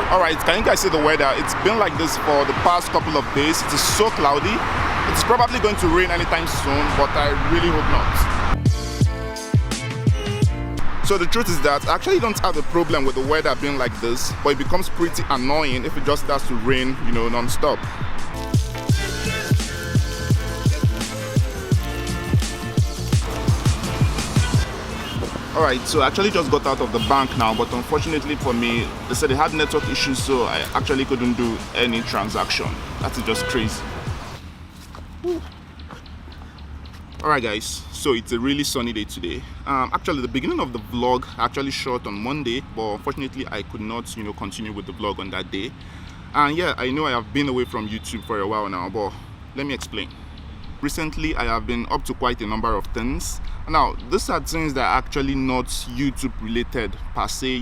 Alright, can you guys see the weather? It's been like this for the past couple of days. It is so cloudy. It's probably going to rain anytime soon, but I really hope not. So the truth is that I actually don't have a problem with the weather being like this, but it becomes pretty annoying if it just starts to rain, non-stop. Alright, so I actually just got out of the bank now, but unfortunately for me, they said they had network issues, so I actually couldn't do any transaction. That is just crazy. Alright guys, so it's a really sunny day today. Actually the beginning of the vlog I actually shot on Monday, but unfortunately I could not continue with the vlog on that day. And yeah, I know I have been away from YouTube for a while now, but let me explain. Recently I have been up to quite a number of things. Now these are things that are actually not YouTube related per se.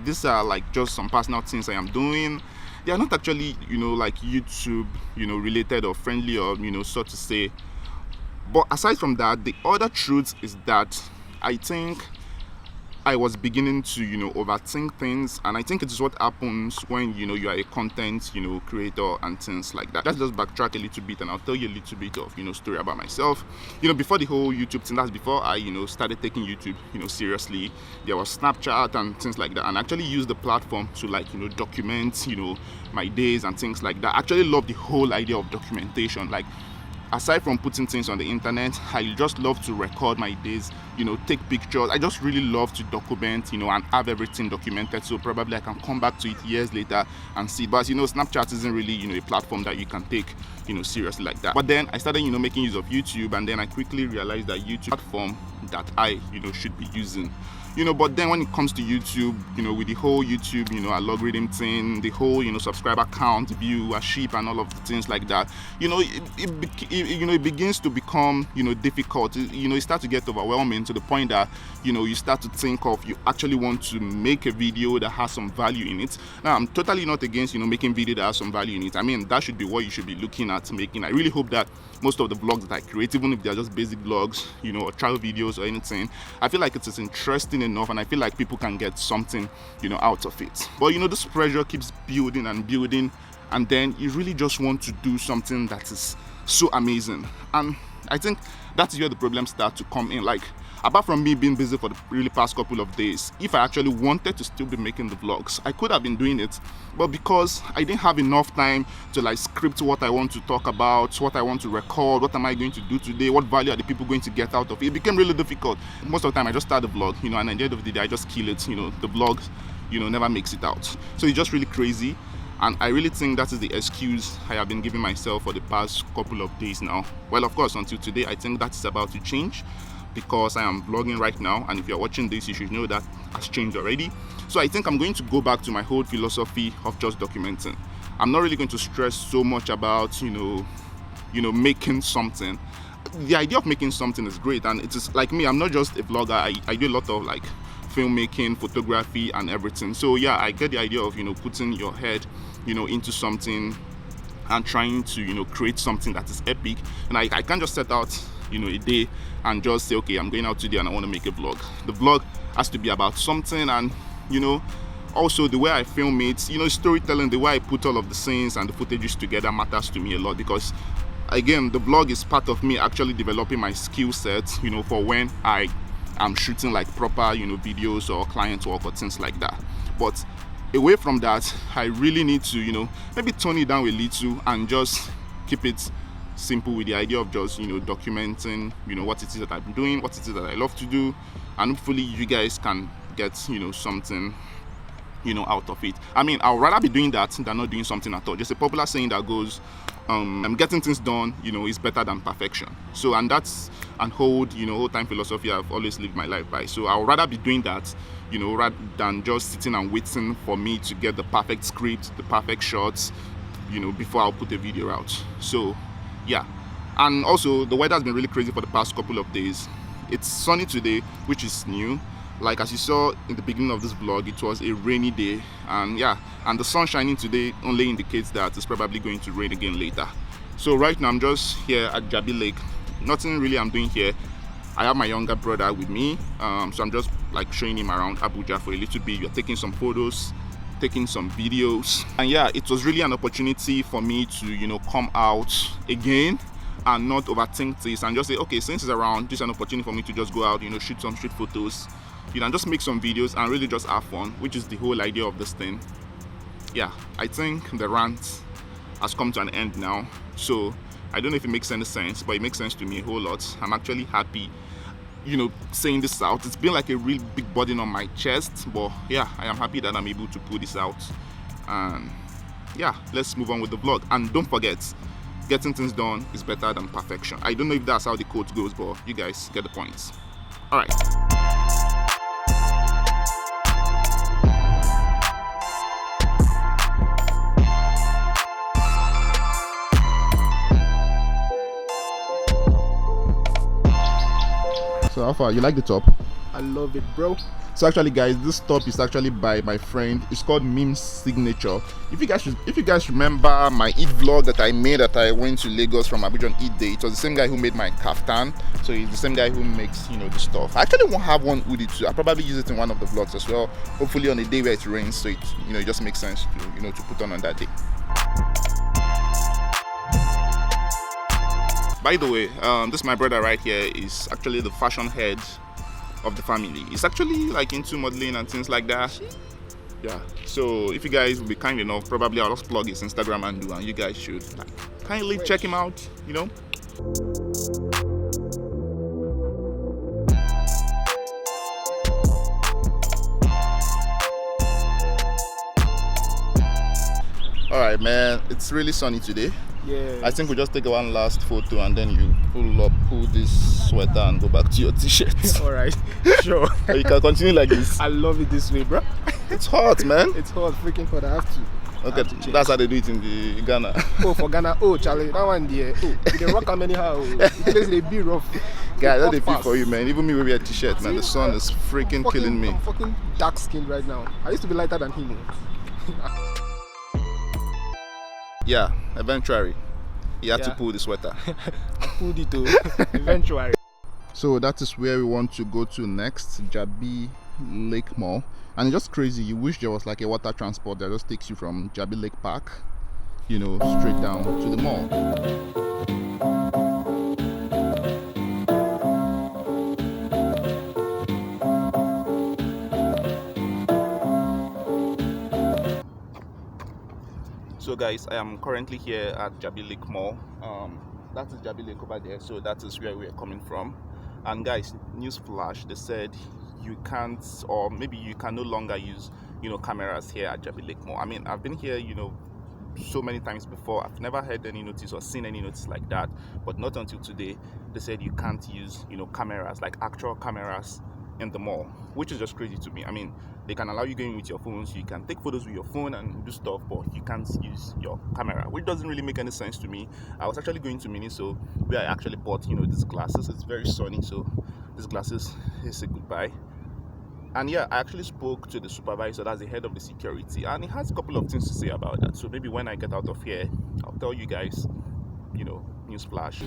These are like just some personal things I am doing. They are not actually like YouTube related or friendly or so to say. But aside from that, the other truth is that I think I was beginning to overthink things, and I think it is what happens when you are a content creator and things like that. Let's just backtrack a little bit and I'll tell you a little bit of story about myself. Before the whole YouTube thing, that's before I started taking YouTube seriously. There was Snapchat and things like that, and I actually used the platform to document my days and things like that. I actually love the whole idea of documentation. Like, aside from putting things on the internet, I just love to record my days, take pictures. I just really love to document, and have everything documented, so probably I can come back to it years later and see. But Snapchat isn't really a platform that you can take seriously like that. But then I started making use of YouTube, and then I quickly realized that YouTube platform that I should be using. But then when it comes to YouTube, with the whole YouTube, algorithm thing, the whole, subscriber count, viewership, and all of the things like that, it begins to become, difficult. It starts to get overwhelming to the point that, you start to think of, you actually want to make a video that has some value in it. Now, I'm totally not against, making video that has some value in it. I mean, that should be what you should be looking at making. I really hope that most of the vlogs that I create, even if they're just basic vlogs, or travel videos or anything, I feel like it is interesting enough, and I feel like people can get something out of it. But this pressure keeps building and building, and then you really just want to do something that is so amazing. And I think that's where the problems start to come in. Like, apart from me being busy for the really past couple of days, if I actually wanted to still be making the vlogs, I could have been doing it, but because I didn't have enough time to script what I want to talk about, what I want to record, what am I going to do today, what value are the people going to get out of it, it became really difficult. Most of the time I just start the vlog, and at the end of the day I just kill it. The vlog never makes it out. So it's just really crazy. And I really think that is the excuse I have been giving myself for the past couple of days now. Well, of course, until today, I think that is about to change, because I am vlogging right now, and if you're watching this, you should know that has changed already. So I think I'm going to go back to my whole philosophy of just documenting. I'm not really going to stress so much about making something. The idea of making something is great, and it is like me, I'm not just a vlogger. I do a lot of filmmaking, photography, and everything. So yeah, I get the idea of putting your head into something and trying to create something that is epic. And I can't just set out a day and just say, okay, I'm going out today and I want to make a vlog. The vlog has to be about something, and also the way I film it, storytelling, the way I put all of the scenes and the footages together matters to me a lot, because again, the vlog is part of me actually developing my skill set for when I am shooting proper videos or client work or things like that. But away from that, I really need to maybe tone it down a little and just keep it simple, with the idea of just documenting what it is that I'm doing, what it is that I love to do, and hopefully you guys can get something out of it. I mean, I'd rather be doing that than not doing something at all. Just a popular saying that goes, I'm getting things done is better than perfection. So, and that's an whole time philosophy I've always lived my life by. So I'd rather be doing that rather than just sitting and waiting for me to get the perfect script, the perfect shots before I'll put a video out. So yeah. And also the weather has been really crazy for the past couple of days. It's sunny today, which is new. Like, as you saw in the beginning of this vlog, it was a rainy day, and yeah, and the sun shining today only indicates that it's probably going to rain again later. So right now I'm just here at Jabba Lake. Nothing really I'm doing here. I have my younger brother with me, so I'm just showing him around Abuja for a little bit. We're taking some photos, taking some videos. And yeah, it was really an opportunity for me to come out again and not overthink this and just say, okay, since it's around, this is an opportunity for me to just go out, shoot some street photos, and just make some videos and really just have fun, which is the whole idea of this thing. Yeah, I think the rant has come to an end now. So I don't know if it makes any sense, but it makes sense to me a whole lot. I'm actually happy, saying this out. It's been like a real big burden on my chest, but yeah, I am happy that I'm able to pull this out. And yeah, let's move on with the vlog. And don't forget, getting things done is better than perfection. I don't know if that's how the quote goes, but you guys get the point. All right. So how far? You like the top? I love it, bro. So actually, guys, this top is actually by my friend. It's called Mim's Signature. If you guys remember my Eid vlog that I made, that I went to Lagos from Abuja on Eid day, it was the same guy who made my kaftan. So he's the same guy who makes the stuff. I actually won't have one hoodie too. I'll probably use it in one of the vlogs as well. Hopefully on a day where it rains, so it it just makes sense to to put on that day. By the way, this my brother right here is actually the fashion head of the family. He's actually like into modeling and things like that. Yeah, so if you guys will be kind enough, probably I'll just plug his Instagram handle and you guys should kindly check him out, All right, man, it's really sunny today. Yeah. I think we'll just take one last photo and then you pull this sweater and go back to your t-shirt. All right, sure. You can continue like this. I love it this way, bro. It's hot, man. It's hot, freaking hot. I have to. Okay, that's how they do it in the Ghana. Oh, for Ghana. Oh, Charlie, that one there. Oh, they rock how many how? The place they be rough. Guys, that's the feel for you, man. Even me wear a t-shirt, man. The sun is freaking killing me. I'm fucking dark skinned right now. I used to be lighter than him. Yeah, eventually. He had to pull the sweater. I pulled it too. Eventually. So that is where we want to go to next, Jabba Lake Mall. And it's just crazy. You wish there was like a water transport that just takes you from Jabba Lake Park, straight down to the mall. So guys, I am currently here at Jabba Lake Mall. That is Jabba Lake over there, so that is where we are coming from. And guys, news flash, they said you can't, or maybe you can no longer use cameras here at Jabba Lake Mall. I mean, I've been here so many times before. I've never heard any notice or seen any notice like that, but not until today. They said you can't use cameras, like actual cameras, in the mall, which is just crazy to me. I mean, they can allow you going with your phones, you can take photos with your phone and do stuff, but you can't use your camera, which doesn't really make any sense to me. I was actually going to Miniso where I actually bought these glasses. It's very sunny, so these glasses is a goodbye. And yeah, I actually spoke to the supervisor, that's the head of the security, and he has a couple of things to say about that. So maybe when I get out of here, I'll tell you guys, news flash.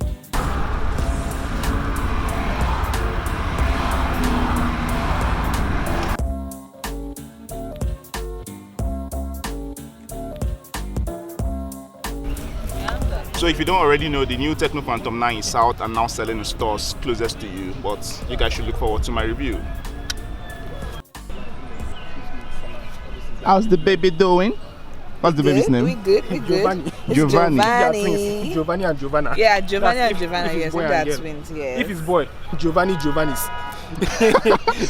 So if you don't already know, the new Techno Phantom 9 is out and now selling in stores closest to you, but you guys should look forward to my review. How's the baby doing? What's the baby's name? We good. Giovanni. Giovanni. Giovanni and Giovanna. Yeah, Giovanni and Giovanna. If Yes, boy they're and girl. twins. Yeah. If it's boy, Giovanni's.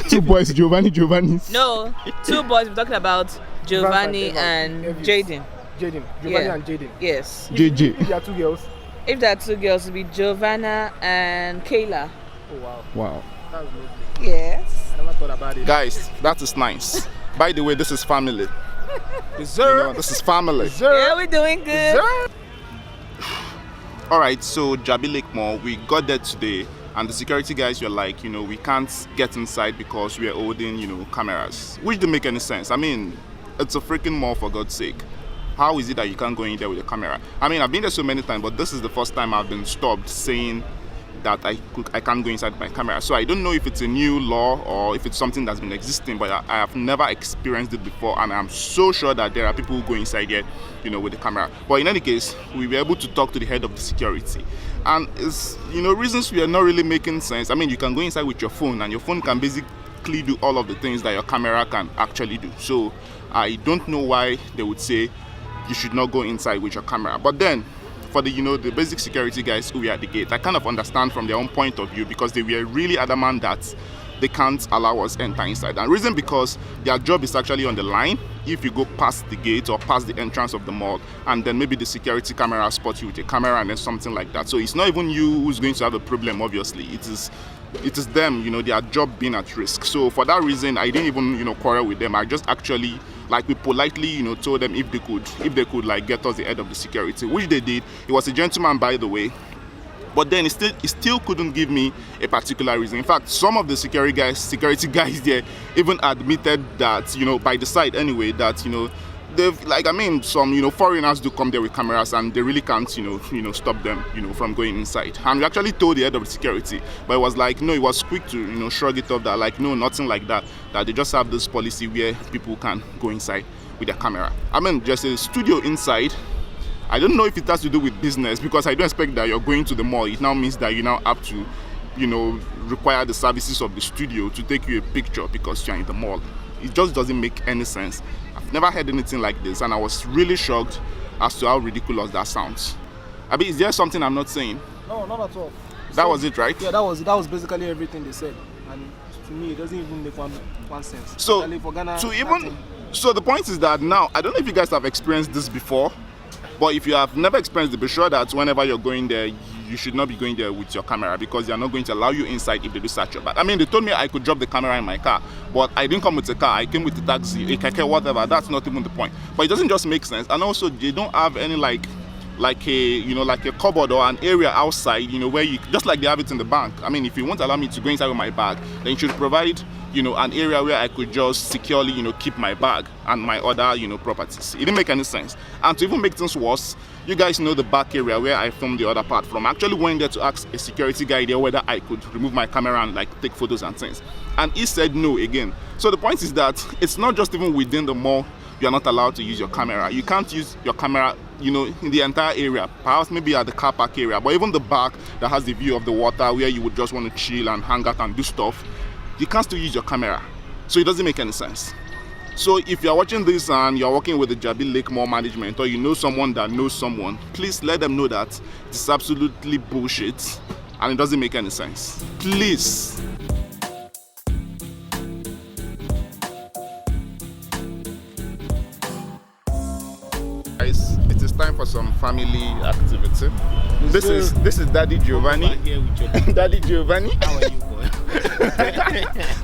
2 boys, Giovanni's. No, 2 boys. We're talking about Giovanni and Jaden. Giovanni Yeah. and Jaden. Yes. JJ. If there are 2 girls. If there are 2 girls, it'll be Giovanna and Kayla. Oh wow. Wow. That's lovely. Yes. I never thought about it. Guys, that is nice. By the way, this is family. This is family. Yeah, we're doing good. Alright, so Jabba Lake Mall, we got there today and the security guys were like, we can't get inside because we are holding, cameras. Which didn't make any sense. I mean, it's a freaking mall, for God's sake. How is it that you can't go in there with a camera? I mean, I've been there so many times, but this is the first time I've been stopped saying that I can't go inside my camera. So I don't know if it's a new law or if it's something that's been existing, but I have never experienced it before, and I'm so sure that there are people who go inside here, with the camera. But in any case, we were able to talk to the head of the security, and it's reasons we are not really making sense. I mean, you can go inside with your phone, and your phone can basically do all of the things that your camera can actually do. So I don't know why they would say you should not go inside with your camera. But then for the basic security guys who were at the gate, I kind of understand from their own point of view, because they were really adamant that they can't allow us enter inside. And reason because their job is actually on the line. If you go past the gate or past the entrance of the mall, and then maybe the security camera spots you with a camera and then something like that. So it's not even you who's going to have a problem, obviously. It is them, their job being at risk. So for that reason, I didn't even quarrel with them. I just actually, we politely told them if they could like get us the head of the security, which they did. He was a gentleman, by the way, but then he still couldn't give me a particular reason. In fact, some of the security guys there even admitted that by the side anyway, that they've some foreigners do come there with cameras, and they really can't stop them from going inside. And we actually told the head of the security, but it was like, no, he was quick to shrug it off, that like, no, nothing like that, that they just have this policy where people can go inside with their camera. I mean, just a studio inside. I don't know if it has to do with business, because I don't expect that you're going to the mall. It now means that you now have to require the services of the studio to take you a picture because you're in the mall. It just doesn't make any sense. I've never heard anything like this, and I was really shocked as to how ridiculous that sounds. I mean, is there something I'm not saying? No, not at all. That was it, right? Yeah, that was basically everything they said, and to me, it doesn't even make one sense. So, for Ghana, so the point is that now, I don't know if you guys have experienced this before, but if you have never experienced it, be sure that whenever you're going there, you should not be going there with your camera, because they are not going to allow you inside if they do search your bag. I mean, they told me I could drop the camera in my car, but I didn't come with a car. I came with a taxi, a keke, whatever. That's not even the point. But it doesn't just make sense. And also, they don't have any like a cupboard or an area outside, where you, just like they have it in the bank. I mean, if you won't allow me to go inside with my bag, then you should provide an area where I could just securely keep my bag and my other properties. It didn't make any sense. And to even make things worse, you guys know the back area where I filmed the other part from. I actually went there to ask a security guy there whether I could remove my camera and take photos and things, and he said no again. So the point is that it's not just even within the mall you are not allowed to use your camera. You can't use your camera in the entire area, perhaps maybe at the car park area, but even the back that has the view of the water where you would just want to chill and hang out and do stuff, you can't still use your camera. So it doesn't make any sense. So if you're watching this and you're working with the Jabba Lake Mall management, or you know someone that knows someone, please let them know that this is absolutely bullshit and it doesn't make any sense. Please. Guys, it is time for some family activity. This is Daddy Giovanni. Daddy Giovanni. How are you, boy?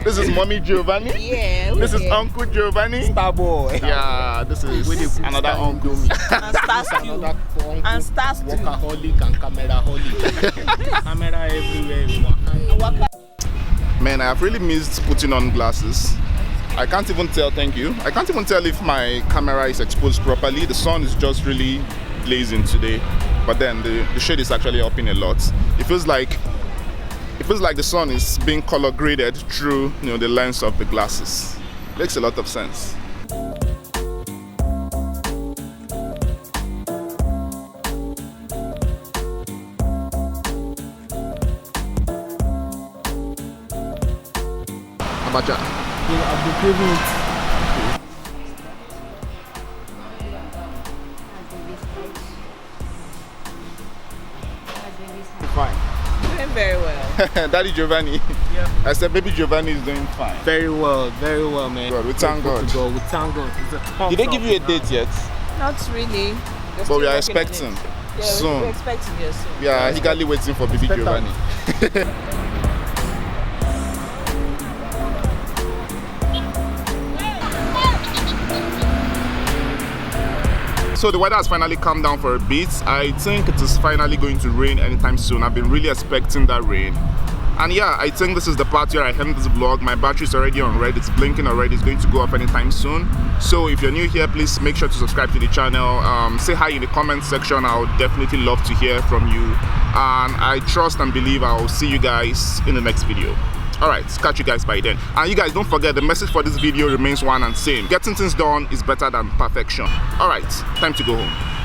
This is Mommy Giovanni. Yeah. This is Uncle Giovanni. Star boy. Yeah, this is another uncle. And stars too. And stars too. Workaholic and camera-holic. Camera everywhere. Man, I have really missed putting on glasses. I can't even tell, thank you. I can't even tell if my camera is exposed properly. The sun is just really blazing today, but then the shade is actually upping a lot. It feels like the sun is being color graded through the lens of the glasses. Makes a lot of sense. Abacha. I've been craving it. Fine. Doing very well. Daddy Giovanni. Yeah. I said baby Giovanni is doing fine. Very well, man. God, we thank God. We thank God. Did they give you a date yet? Not really. They're But still we are working on it. expecting Yeah, soon. we're expecting you soon. We are eagerly waiting for baby Giovanni. So the weather has finally calmed down for a bit. I think it is finally going to rain anytime soon. I've been really expecting that rain. And yeah, I think this is the part where I end this vlog. My battery is already on red, it's blinking already, it's going to go off anytime soon. So if you're new here, please make sure to subscribe to the channel. Say hi in the comment section. I would definitely love to hear from you. And I trust and believe I'll see you guys in the next video. Alright, catch you guys by then. And you guys, don't forget, the message for this video remains one and same. Getting things done is better than perfection. Alright, time to go home.